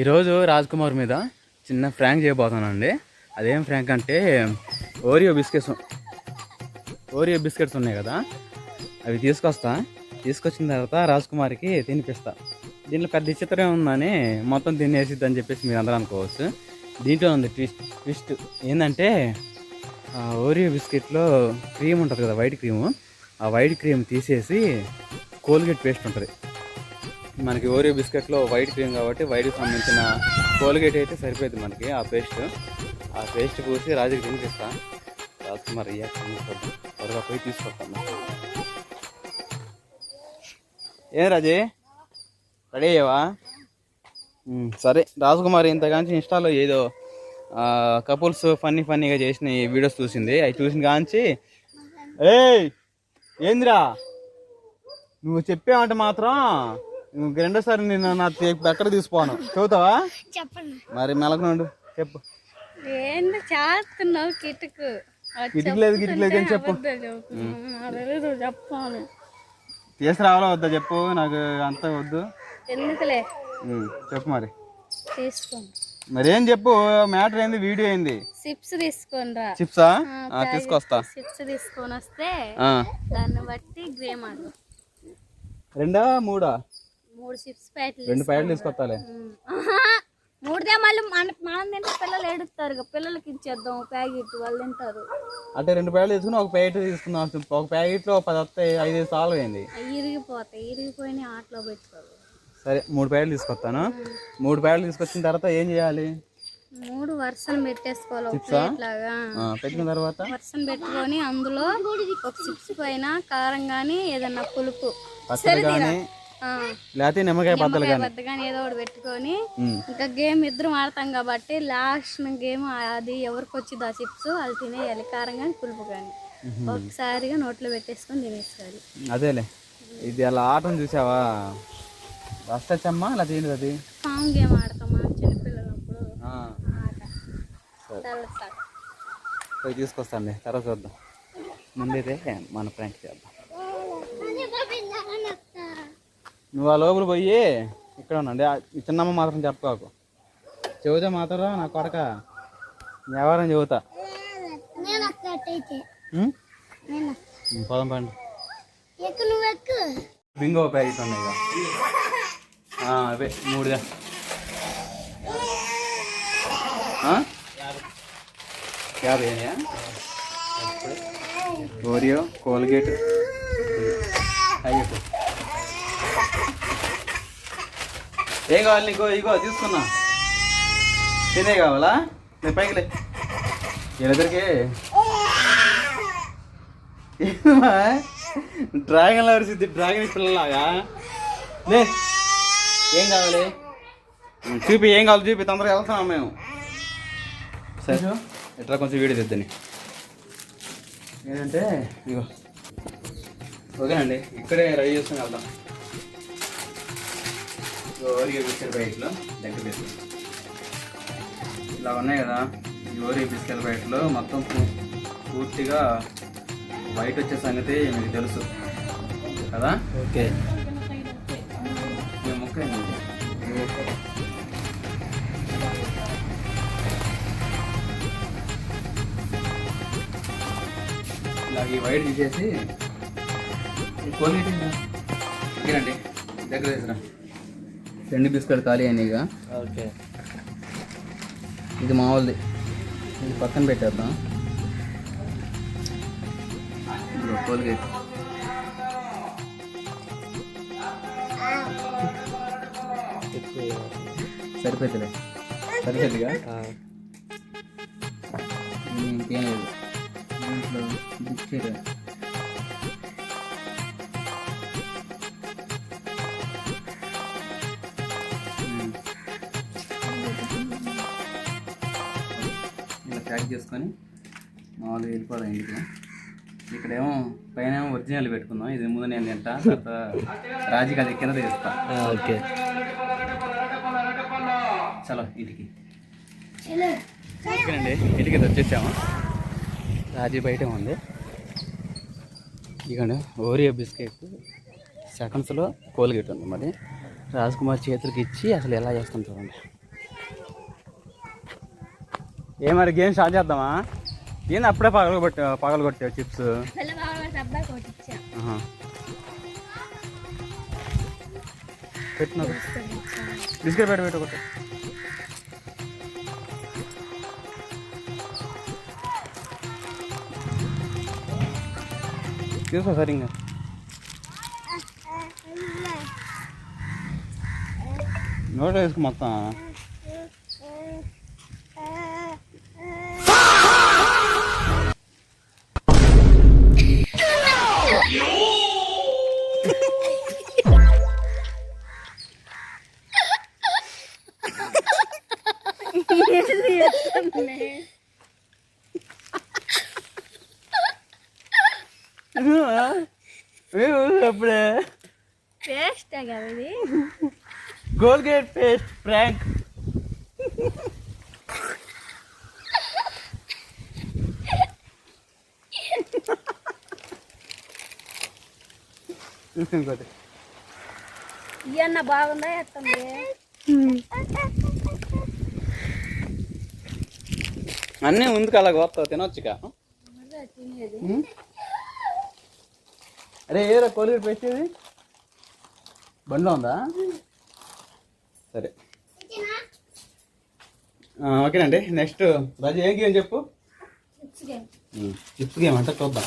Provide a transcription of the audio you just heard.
ఈరోజు రాజ్ కుమార్ మీద చిన్న ఫ్రాంక్ చేయబోతానండి. అదేం ఫ్రాంక్ అంటే ఓరియో బిస్కెట్స్ ఉన్నాయి కదా, అవి తీసుకొచ్చిన తర్వాత రాజ్ కుమార్కి తినిపిస్తా. దీంట్లో పెద్ద చిత్రం ఉందని మొత్తం తినేసిద్ది అని చెప్పేసి మీరు అందరూ అనుకోవచ్చు. దీంట్లో ఉంది ట్విస్ట్ ఏంటంటే ఓరియో బిస్కెట్లో క్రీమ్ ఉంటుంది కదా, వైట్ క్రీము. ఆ వైట్ క్రీమ్ తీసేసి కోల్గేట్ పేస్ట్ ఉంటుంది. మనకి ఓరియో బిస్కెట్లో వైట్ క్రీమ్ కాబట్టి వైట్కి సంబంధించిన కోల్గేట్ అయితే సరిపోయింది మనకి. ఆ పేస్ట్ పూసి రాజుకి తినిపిస్తా. రాజు కుమార్ రియాక్షన్ చూద్దాం. త్వరగా పోయి తీసుకొస్తాను. ఏం రాజీ, రెడీ అయ్యావా? సరే. రాజకుమారి ఇంతకాంచి ఇన్స్టాలో ఏదో కపుల్స్ ఫన్నీగా చేసిన వీడియోస్ చూసింది. అవి చూసిన కాంచి ఏందిరా నువ్వు చెప్పావంటే మాత్రం రెండోసారి నేను నా ఎక్కడ తీసుకోను. చెబుతావా? మరి మెలకనుండు, చెప్పు. కిటుకు లేదు అని చెప్పు. తీసుకురావాలా వద్దా చెప్పు, నాకు అంత వద్దు. ఎందుకులే చెప్పు మరి. మరి ఏం చెప్పు, మ్యాటర్ ఏంది, వీడియో ఏంది? చిప్స్ తీసుకోండి. చిప్సా? తీసుకొస్తా. చిప్స్ తీసుకొని వస్తే దాన్ని బట్టి గ్రేమ్ ఆడు. రెండా మూడా? 3 చిప్స్ ప్యాకెట్లు. 2 ప్యాకెట్లు తీసుకొస్తాలే. 3దే మళ్ళీ మనం తింటే పిల్లలు ఏడుస్తారు. పిల్లలకి ఇచ్చేద్దాం ప్యాకెట్, వాళ్ళు తింటారు. అంటే 2 ప్యాకెట్లు తీసుకుని ఒక ప్యాకెట్ తీసుకుందాం. ఒక ప్యాకెట్లో 10 వస్తాయి, 5 సాల్వ్ అయింది. ఇరిగిపోయినాయి, ఆటలో పెట్టుకోరు. సరే 3 ప్యాకెట్లు తీసుకొస్తాను. 3 ప్యాకెట్లు తీసుకొచ్చిన తర్వాత ఏం చేయాలి? 3 వరుసలు పెట్టేసుకోవాలి. పెట్టిన తర్వాత వరుసను పెట్టుకొని అందులో ఒక చిప్స్ పైన కారం కానీ ఏదన్నా పులుపు కానీ లేకపోతే నిమ్మకాయ బద్దలు కానీ ఏదో ఒకటి పెట్టుకొని ఇంకా గేమ్ ఇద్దరం ఆడతాం కాబట్టి లాస్ట్ గేమ్ అది ఎవరికి వచ్చింది ఆ చిప్స్ అది తినేయాలి. కారం కానీ పులుపు కానీ ఒకసారిగా నోట్లో పెట్టేసుకొని తినేసుకోవాలి. అదేలే, ఇది అలా ఆటను చూసావా? వస్తమ్మా అలా తింది. అది సాంగ్ గేమ్ ఆడతామా చిన్నపిల్లలప్పుడు. పోయి తీసుకొస్తాండి, తర్వాత చూద్దాం. ముందైతే మన ఫ్రెండ్స్ చేద్దాం. నువ్వు ఆ లోపల పోయి ఇక్కడ ఉన్నాండి. చిన్నమ్మ మాత్రం చెప్పకాకు. చెబుతా మాత్రం నా కొడక వ్యవహారం చెబుతా. పోదాం పండి. బింగో ప్యాకెట్ ఉన్నాయి ఇక అవే 3 50 అయినాయా? ఓరియో, కోల్గేట్ అయ్యో. ఏం కావాలి నీకు? ఇగో తీసుకున్నా. తినే కావాలా? నేను పైకిలే ఎదురికి. డ్రాగన్ లవర్సిద్ది, డ్రాగన్ పిల్లలాగా లే. ఏం కావాలి చూపి, ఏం కావాలి చూపి. తొందరగా వెళ్తున్నాం మేము. సరే ఎట్లా కొంచెం వీడియో తెద్దని. ఏంటంటే ఇగో ఓకేనండి, ఇక్కడే రెడీ చేసుకుని వెళ్దాం. ఓరియో బిస్కెట్ ప్యాకెట్లో దగ్గర పెట్టి ఇలా ఉన్నాయి కదా. ఈ ఓరియో బిస్కెట్ ప్యాకెట్లో మొత్తం పూర్తిగా వైట్ వచ్చే సంగతి మీకు తెలుసు కదా. ఓకే ముక్క ఇలా ఈ వైట్ తీసేసి కోల్గేట్ ఓకేనండి దగ్గర తీసుకురా. 2 బిస్కెట్ ఖాళీ అయినాయి ఇక. ఓకే, ఇది మామూలుది, ఇది పక్కన పెట్టేద్దాం. కోల్గేట్ సరిపోతుందిగా. ఇంకేం లేదు దీంట్లో. బిస్కెట్ ఇలా ప్యాక్ చేసుకొని మామూలుగా వెళ్ళిపోదాం ఇంటికి. ఇక్కడేమో పైన ఒరిజినల్ పెట్టుకుందాం. ఇది ముందు నేను తింటా, తర్వాత రాజీకి అది కింద తీస్తా. ఓకే చలో ఇంటికి. ఓకేనండి, ఇంటికి వచ్చేసాము. రాజీ బయట ఉంది. ఇక ఓరియో బిస్కెట్ సెకండ్స్లో కోల్గేట్ ఉంది. మరి రాజ్ కుమార్ చేతులకి ఇచ్చి అసలు ఎలా చేస్తాం చూడండి. ఏ మరి గేమ్ స్టార్ట్ చేద్దామా? ఏంది అప్పుడే పగలు కొట్టావు చిప్స్? పెట్టిన బిస్కెట్ పెట్టు ఒకటి. తీసుకో సరిగ్గా. నోట్లో వేసుకో మొత్తం. అప్పుడే పేస్ట్ కదా ఇది. Colgate paste prank. ఇంకోటి ఇవన్న బాగుందా ఎత్తండి. అన్నీ ముందుకు అలా కోస్తావు తినొచ్చుగా. అరే ఏదో కోల్గేట్ పెట్టేది బండిలో ఉందా? సరే ఓకేనండి. నెక్స్ట్ రాజు ఏం గేమ్ చెప్పు. చిప్స్ గేమ్ అంటే చూద్దాం.